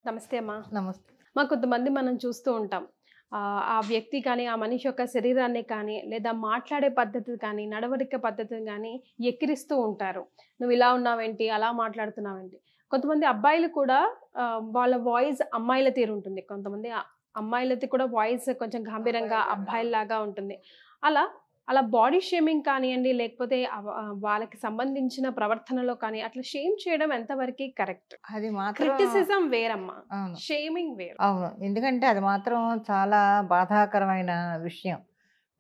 నమస్తే అమ్మా. నమస్తే. కొంతమంది మనం చూస్తూ ఉంటాం. ఆ వ్యక్తి కానీ, ఆ మనిషి యొక్క శరీరాన్ని కానీ, లేదా మాట్లాడే పద్ధతి కానీ, నడవడిక పద్ధతిని గానీ ఎక్కిరిస్తూ ఉంటారు. "నువ్వు ఇలా ఉన్నావేంటి? అలా మాట్లాడుతున్నావేంటి?" కొంతమంది అబ్బాయిలు కూడా వాళ్ళ వాయిస్ అమ్మాయిల తీరుంటుంది. కొంతమంది అమ్మాయిలది కూడా వాయిస్ కొంచెం గంభీరంగా అబ్బాయిల్లాగా ఉంటుంది. అలా అలా బాడీ షేమింగ్ కానియండి, లేకపోతే వాళ్ళకి సంబంధించిన ప్రవర్తనలో కానీ, అట్లా షేమ్ చేయడం ఎంతవరకి కరెక్ట్? అది మాత్రం క్రిటిసిజం వేరమ్మా. అవును. షేమింగ్ వేరు. అవును. ఎందుకంటే అది మాత్రం చాలా బాధాకరమైన విషయం.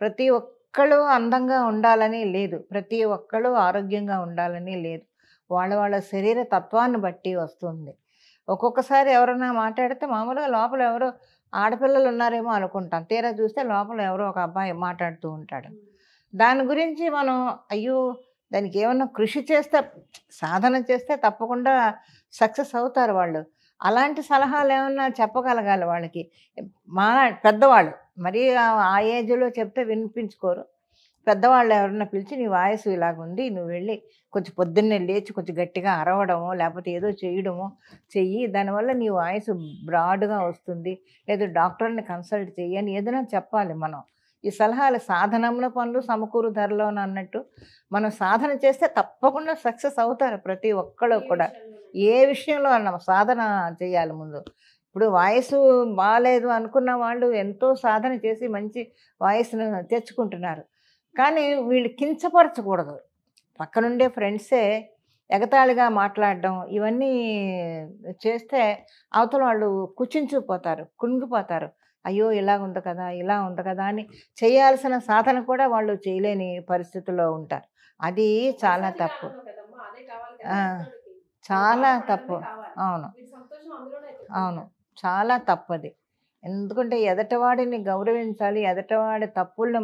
ప్రతి ఒక్కళ్ళు అందంగా ఉండాలని లేదు. ప్రతి ఒక్కళ్ళు ఆరోగ్యంగా ఉండాలని లేదు. వాళ్ళ వాళ్ళ శరీర తత్వాన్ని బట్టి వస్తుంది. ఒక్కొక్కసారి ఎవరన్నా మాట్లాడితే మామూలుగా లోపల ఎవరో ఆడపిల్లలు ఉన్నారేమో అనుకుంటాం. తీరా చూస్తే లోపల ఎవరో ఒక అబ్బాయి మాట్లాడుతూ ఉంటాడు. దాని గురించి మనం అయ్యో! దానికి ఏమన్నా కృషి చేస్తే సాధన చేస్తే తప్పకుండా సక్సెస్ అవుతారు వాళ్ళు. అలాంటి సలహాలు ఏమన్నా చెప్పగలగాలి వాళ్ళకి. మా పెద్దవాళ్ళు మరీ ఆ ఏజ్‌లో చెప్తే వినిపించుకోరు. పెద్దవాళ్ళు ఎవరన్నా పిలిచి నీ వాయిస్ ఇలాగుంది. నువ్వు వెళ్ళి కొంచెం పొద్దున్నే లేచి కొంచెం గట్టిగా అరవడమో, లేకపోతే ఏదో చేయడమో చెయ్యి. దానివల్ల నీ వాయిస్ బ్రాడ్‌గా వస్తుంది. లేదా డాక్టర్‌ని కన్సల్ట్ చెయ్యి అని ఏదైనా చెప్పాలి మనం. ఈ సలహాలు సాధనంలో పనులు సమకూరు ధరలోను అన్నట్టు మనం సాధన చేస్తే తప్పకుండా సక్సెస్ అవుతారు ప్రతి ఒక్కళ్ళు కూడా. ఏ విషయంలో అన్నా సాధన చేయాలి ముందు. ఇప్పుడు వాయిసు బాలేదు అనుకున్న వాళ్ళు ఎంతో సాధన చేసి మంచి వాయిస్‌ను తెచ్చుకుంటున్నారు. కానీ వీళ్ళు కించపరచకూడదు. పక్కనుండే ఫ్రెండ్సే ఎగతాళిగా మాట్లాడడం ఇవన్నీ చేస్తే అవతల వాళ్ళు కుచించుకుపోతారు, కృంగిపోతారు. అయ్యో! ఇలాగుంది కదా, ఇలా ఉంది కదా అని చేయాల్సిన సాధన కూడా వాళ్ళు చేయలేని పరిస్థితుల్లో ఉంటారు. అది చాలా తప్పు. ఆ! చాలా తప్పు. అవును. అవును. చాలా తప్పది. ఎందుకంటే ఎదటవాడిని గౌరవించాలి. ఎదటవాడి తప్పుల్ని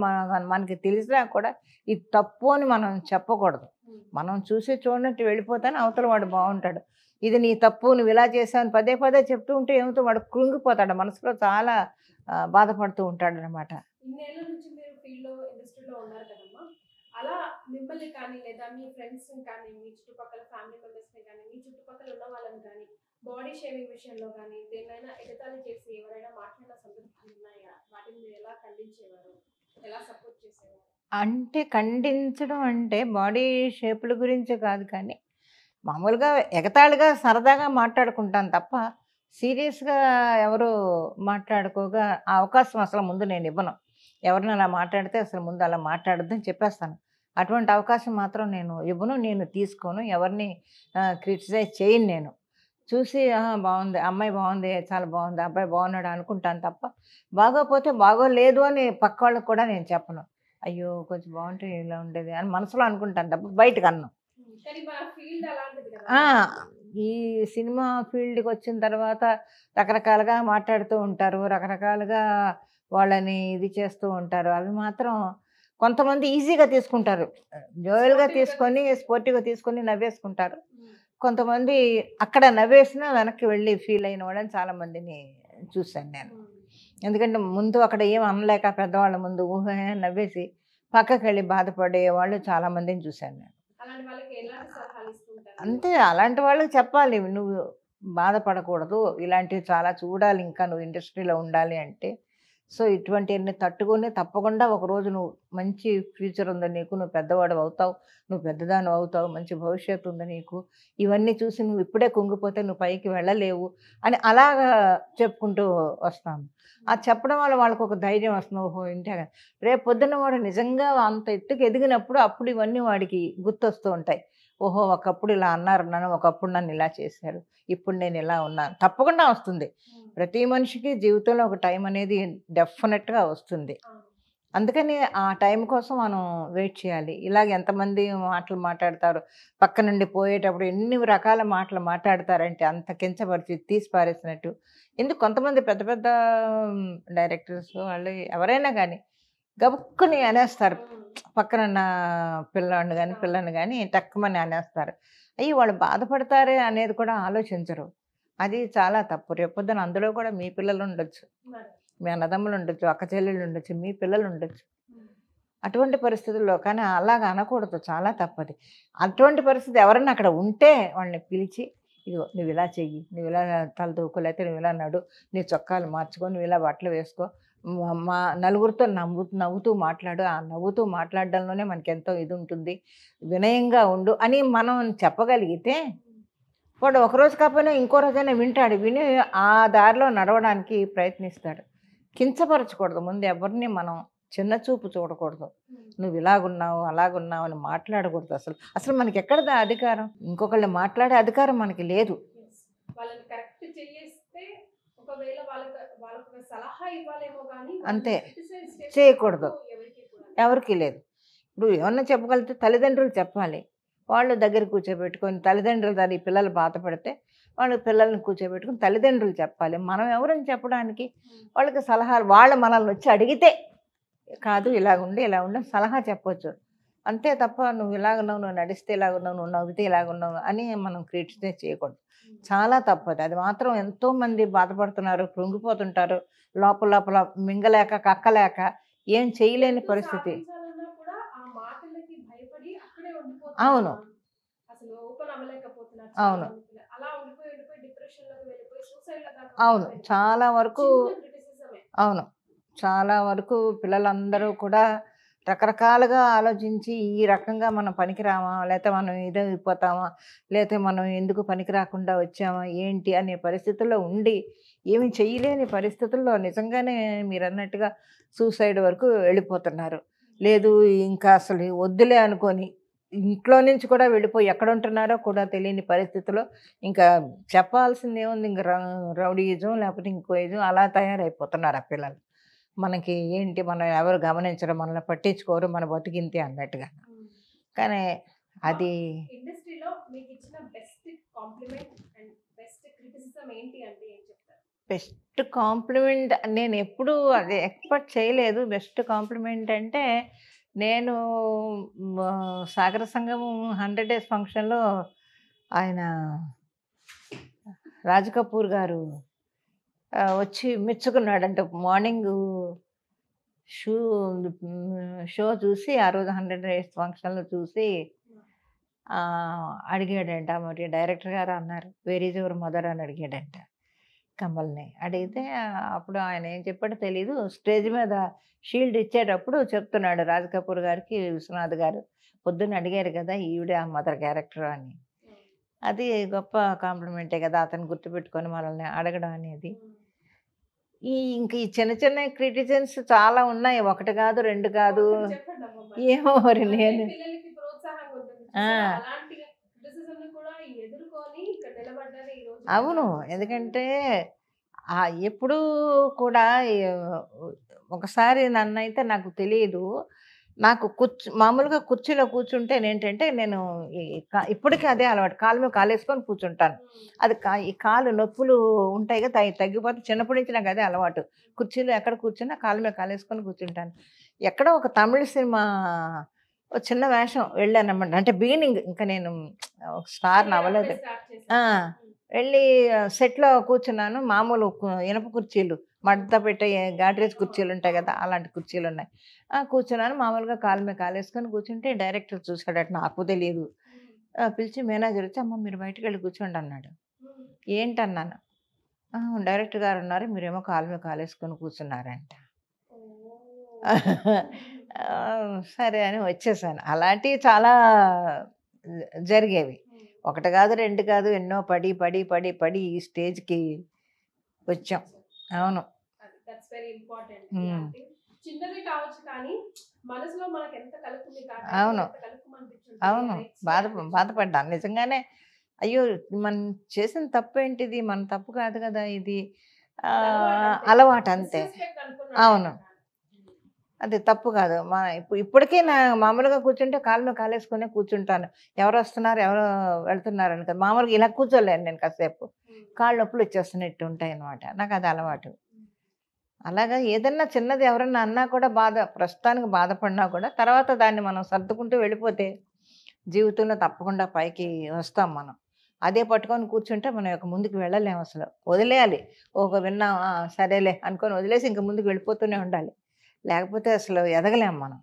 మనకి తెలిసినా కూడా ఇది తప్పు అని మనం చెప్పకూడదు. మనం చూసి చూడనట్టు వెళ్ళిపోతానే అవతల వాడు బావుంటాడు. ఇది నీ తప్పు, నువ్వు ఇలా చేశావు అని పదే పదే చెప్తూ ఉంటే ఏమవుతుంది వాడు కృంగిపోతాడు. మనసులో చాలా బాధపడుతూ ఉంటాడనమాట. ఇన్నేళ్ల నుంచి మీరు ఇండస్ట్రీలో ఉన్నారు కదమ్మా. అలా మిమ్మల్ని కానీ, లేదా మీ ఫ్రెండ్స్‌ని కానీ, మీ చుట్టుపక్కల ఫ్యామిలీ మెంబర్స్‌ని కానీ, మీ చుట్టుపక్కల ఉన్న వాళ్ళని కానీ, బాడీ షేమింగ్ విషయంలో గానీ, దేన్నైనా ఎగతాళి చేసి ఎవరైనా మాట్లాడిన సందర్భాలున్నాయా? వాటిని మీరు ఎలా ఖండించేవారు? ఎలా సపోర్ట్ చేసేవారు? అంటే ఖండించడం అంటే బాడీ షేపుల గురించి కాదు కానీ, మామూలుగా ఎగతాళిగా సరదాగా మాట్లాడుకుంటాను తప్ప, సీరియస్‌గా ఎవరు మాట్లాడుకోగా ఆ అవకాశం అసలు ముందు నేనివ్వను. ఎవరైనా అలా మాట్లాడితే అసలు ముందు అలా మాట్లాడొద్దని చెప్పేస్తాను. అటువంటి అవకాశం మాత్రం నేను ఇవ్వను. నేను తీసుకోను. ఎవరిని క్రిటిసైజ్ చేయను నేను. చూసి ఆహా! బావుంది. అమ్మాయి బావుంది. చాలా బావుంది. అబ్బాయి బాగున్నాడు అనుకుంటాను తప్ప, బాగోపోతే బాగోలేదు అని పక్కోళ్ళకి కూడా నేను చెప్పను. అయ్యో! కొంచెం బావుంటే ఇలా ఉండేది అని మనసులో అనుకుంటాను తప్ప బయటకనను. కానీ మన ఫీల్డ్ అలాంటిది కదా! ఆ! ఈ సినిమా ఫీల్డ్‌కొచ్చిన తర్వాత రకరకాలుగా మాట్లాడుతూ ఉంటారు. రకరకాలుగా వాళ్ళని ఇది చేస్తూ ఉంటారు. అవి మాత్రం కొంతమంది ఈజీగా తీసుకుంటారు. జోయల్‌గా తీసుకొని, స్పోర్టివ్‌గా తీసుకొని నవ్వేసుకుంటారు. కొంతమంది అక్కడ నవ్వేసినా వెనక్కి వెళ్ళి ఫీల్ అయిన వాళ్ళని చాలామందిని చూశాను నేను. ఎందుకంటే ముందు అక్కడ ఏం అనలేక పెద్దవాళ్ళ ముందు ఊహే నవ్వేసి పక్కకెళ్ళి బాధపడే వాళ్ళు చాలామందిని చూశాను నేను. అలాంటి వాళ్ళకి ఎలాంటి సలహాలు ఇస్తుంటారు? అంతే అలాంటి వాళ్ళకి చెప్పాలి. నువ్వు బాధపడకూడదు. ఇలాంటివి చాలా చూడాలి ఇంకా నువ్వు ఇండస్ట్రీలో ఉండాలి అంటే. సో, ఇటువంటివన్నీ తట్టుకొని తప్పకుండా ఒకరోజు నువ్వు మంచి ఫ్యూచర్ ఉంది నీకు. నువ్వు పెద్దవాడివి అవుతావు. నువ్వు పెద్దదానివి అవుతావు. మంచి భవిష్యత్తు ఉంది నీకు. ఇవన్నీ చూసి నువ్వు ఇప్పుడే కుంగిపోతే నువ్వు పైకి వెళ్ళలేవు అని అలాగా చెప్పుకుంటూ వస్తాను. అది చెప్పడం వల్ల వాళ్ళకొక ధైర్యం వస్తుంది. ఓహో! ఇంతే రేపు పొద్దున్న వాడు నిజంగా అంత ఎత్తుకు ఎదిగినప్పుడు అప్పుడు ఇవన్నీ వాడికి గుర్తొస్తూ ఉంటాయి. ఓహో! ఒకప్పుడు ఇలా అన్నారు నన్ను. ఒకప్పుడు నన్ను ఇలా చేశారు. ఇప్పుడు నేను ఇలా ఉన్నాను. తప్పకుండా వస్తుంది. ప్రతి మనిషికి జీవితంలో ఒక టైం అనేది డెఫినెట్‌గా వస్తుంది. అందుకని ఆ టైం కోసం మనం వెయిట్ చేయాలి. ఇలాగ ఎంతమంది మాటలు మాట్లాడతారు. పక్క నుండి పోయేటప్పుడు ఎన్ని రకాల మాటలు మాట్లాడతారంటే అంత కించపరిచి తీసి పారేసినట్టు. ఎందుకు కొంతమంది పెద్ద పెద్ద డైరెక్టర్స్ వాళ్ళు ఎవరైనా గానీ గబుక్కుని అనేస్తారు. పక్కనున్న పిల్లోడిని గాని, పిల్లని గాని టక్కుమని అనేస్తారు. అయ్యో! వాళ్ళు బాధపడతారే అనేది కూడా ఆలోచించరు. అది చాలా తప్పు. రేపొద్దున అందులో కూడా మీ పిల్లలుండొచ్చు. మరి. మీ అన్నదమ్ములుండొచ్చు, అక్క చెల్లెళ్ళుండొచ్చు, మీ పిల్లలుండొచ్చు. అటువంటి పరిస్థితుల్లో కానీ అలాగ అనకూడదు. చాలా తప్పది. అటువంటి పరిస్థితి ఎవరన్నా అక్కడ ఉంటే వాళ్ళని పిలిచి ఇదిగో నువ్వు ఇలా చెయ్యి, నువ్వు ఇలా తల దూకో, లేకపోతే నువ్వు ఇలా నడు, నీ చొక్కాలు మార్చుకో, నువ్వు ఇలా బట్టలు వేసుకో, మా నలుగురితో నవ్వుతూ మాట్లాడు, ఆ నవ్వుతూ మాట్లాడడంలోనే మనకి ఎంతో ఇది ఉంటుంది, వినయంగా ఉండు అని మనం చెప్పగలిగితే వాడు ఒకరోజు కాకపోయినా ఇంకో రోజైనా వింటాడు, విని ఆ దారిలో నడవడానికి ప్రయత్నిస్తాడు. కించపరచకూడదు, ముందు ఎవరిని మనం చిన్న చూపు చూడకూడదు, నువ్వు ఇలాగున్నావు అలాగున్నావు అని మాట్లాడకూడదు. అసలు అసలు మనకి ఎక్కడదా అధికారం? ఇంకొకళ్ళు మాట్లాడే అధికారం మనకి లేదు. వాళ్ళని కరెక్ట్ చేస్తే ఒకవేళ వాళ్ళకు ఒక సలహా ఇవ్వాలేమో కానీ అంతే, చేయకూడదు, ఎవరికి లేదు. ఇప్పుడు ఏమన్నా చెప్పగలిగితే తల్లిదండ్రులు చెప్పాలి, వాళ్ళు దగ్గర కూర్చోబెట్టుకొని తల్లిదండ్రులు దాని పిల్లలు బాధపడితే వాళ్ళు పిల్లల్ని కూర్చోబెట్టుకుని తల్లిదండ్రులు చెప్పాలి. మనం ఎవరని చెప్పడానికి? వాళ్ళకి సలహాలు, వాళ్ళు మనల్ని వచ్చి అడిగితే కాదు ఇలాగుండి ఇలా ఉండి సలహా చెప్పొచ్చు, అంతే తప్ప నువ్వు ఇలాగున్నావు, నువ్వు నడిస్తే ఇలాగున్నావు, నువ్వు నవ్వితే ఇలాగున్నావు అని మనం క్రిటిసైజ్ చేయకూడదు. చాలా తప్పదు. అది మాత్రం ఎంతోమంది బాధపడుతున్నారు, కృంగిపోతుంటారు, లోపల లోపల మింగలేక కక్కలేక ఏం చేయలేని పరిస్థితి. అవును అవును అవును, చాలా వరకు అవును, చాలా వరకు పిల్లలందరూ కూడా రకరకాలుగా ఆలోచించి ఈ రకంగా మనం పనికిరామా, లేకపోతే మనం ఇదైపోతామా, లేకపోతే మనం ఎందుకు పనికి రాకుండా వచ్చామా ఏంటి అనే పరిస్థితుల్లో ఉండి ఏమి చేయలేని పరిస్థితుల్లో నిజంగానే మీరు అన్నట్టుగా సూసైడ్ వరకు వెళ్ళిపోతున్నారు. లేదు ఇంకా అసలు వద్దులే అనుకొని ఇంట్లో నుంచి కూడా వెళ్ళిపోయి ఎక్కడ ఉంటున్నారో కూడా తెలియని పరిస్థితిలో ఇంకా చెప్పాల్సింది ఏముంది, ఇంక రౌడీయిజం లేకపోతే ఇంకో ఇజం అలా తయారైపోతున్నారు ఆ పిల్లలు. మనకి ఏంటి, మనం ఎవరు గమనించరు, మనల్ని పట్టించుకోరు, మన బతికింతే అన్నట్టుగా. కానీ అది ఇండస్ట్రీలో మీకు ఇచ్చిన best compliment and best criticism ఏంటి అంటే ఏం చెప్తారు? బెస్ట్ కాంప్లిమెంట్ నేను ఎప్పుడూ అది ఎక్స్పెక్ట్ చేయలేదు. బెస్ట్ కాంప్లిమెంట్ అంటే నేను సాగర సంగమం 100 డేస్ ఫంక్షన్లో ఆయన రాజ్ కపూర్ గారు వచ్చి మెచ్చుకున్నాడంట. మార్నింగ్ షో చూసి ఆ రోజు 100 డేస్ ఫంక్షన్లో చూసి అడిగాడంట. మరి డైరెక్టర్ గారు అన్నారు, వేర్ ఈజ్ యువర్ మదర్ అని అడిగాడంట కమల్ని. అడిగితే అప్పుడు ఆయన ఏం చెప్పాడో తెలీదు, స్టేజ్ మీద షీల్డ్ ఇచ్చేటప్పుడు చెప్తున్నాడు రాజ్ కపూర్ గారికి, విశ్వనాథ్ గారు పొద్దున్న అడిగారు కదా ఈవిడే ఆ మదర్ క్యారెక్టర్ అని. అది గొప్ప కాంప్లిమెంటే కదా, అతను గుర్తుపెట్టుకొని మనల్ని అడగడం అనేది. ఇంక ఈ చిన్న చిన్న క్రిటిసిజన్స్ చాలా ఉన్నాయి, ఒకటి కాదు రెండు కాదు. ఏమో మరి నేను అవును, ఎందుకంటే ఎప్పుడూ కూడా ఒకసారి నన్నైతే నాకు తెలియదు, నాకు మామూలుగా కుర్చీలో కూర్చుంటే ఏంటంటే నేను ఇప్పటికీ అదే అలవాటు, కాలు మీద కాలేసుకొని కూర్చుంటాను. అది ఈ కాలు నొప్పులు ఉంటాయి కదా, తగ్గిపోతే చిన్నప్పటి నుంచి నాకు అదే అలవాటు. కుర్చీలో ఎక్కడ కూర్చున్నా కాలు మీద కాలేసుకొని కూర్చుంటాను. ఎక్కడో ఒక తమిళ సినిమా చిన్న వేషం వెళ్ళానమాట, అంటే బిగినింగ్, ఇంకా నేను స్టార్ అవ్వలేదు. వెళ్ళి సెట్లో కూర్చున్నాను, మామూలు ఇనప కుర్చీలు, మడత పెట్టే గాడ్రేజ్ కుర్చీలు ఉంటాయి కదా, అలాంటి కుర్చీలు ఉన్నాయి. కూర్చున్నాను, మామూలుగా కాలు మీద కాలేసుకొని కూర్చుంటే డైరెక్టర్ చూశాడట, నాకు తెలియదు. పిలిచి మేనేజర్ వచ్చి, అమ్మ మీరు బయటకు వెళ్ళి కూర్చోండి అన్నాడు. ఏంటన్నాను, డైరెక్టర్ గారు ఉన్నారు, మీరేమో కాలు మీద కాలేసుకొని కూర్చున్నారంట. సరే అని వచ్చేసాను. అలాంటివి చాలా జరిగేవి, ఒకటి కాదు రెండు కాదు, ఎన్నో పడి పడి పడి పడి ఈ స్టేజ్కి వచ్చాం. అవును, అవును అవును, బాధపడ్డాను నిజంగానే. అయ్యో మనం చేసిన తప్పు ఏంటిది, మన తప్పు కాదు కదా ఇది, అలవాటు అంతే. అవును, అది తప్పు కాదు. ఇప్పటికీ నా మామూలుగా కూర్చుంటే కాలు మీద కాలేసుకునే కూర్చుంటాను, ఎవరు వస్తున్నారు ఎవరు వెళ్తున్నారు అని కదా. మామూలుగా ఇలా కూర్చోలేను నేను, కాసేపు కాళ్ళు నొప్పులు వచ్చేస్తున్నట్టు ఉంటాయి అన్నమాట, నాకు అది అలవాటు. అలాగా ఏదన్నా చిన్నది ఎవరన్నా అన్నా కూడా ప్రస్తుతానికి బాధపడినా కూడా తర్వాత దాన్ని మనం సర్దుకుంటూ వెళ్ళిపోతే జీవితంలో తప్పకుండా పైకి వస్తాం మనం. అదే పట్టుకొని కూర్చుంటే మనం ముందుకు వెళ్ళలేము అసలు, వదిలేయాలి. విన్నాం సరేలే అనుకొని వదిలేసి ఇంక ముందుకు వెళ్ళిపోతూనే ఉండాలి, లేకపోతే అసలు ఎదగలేము మనం.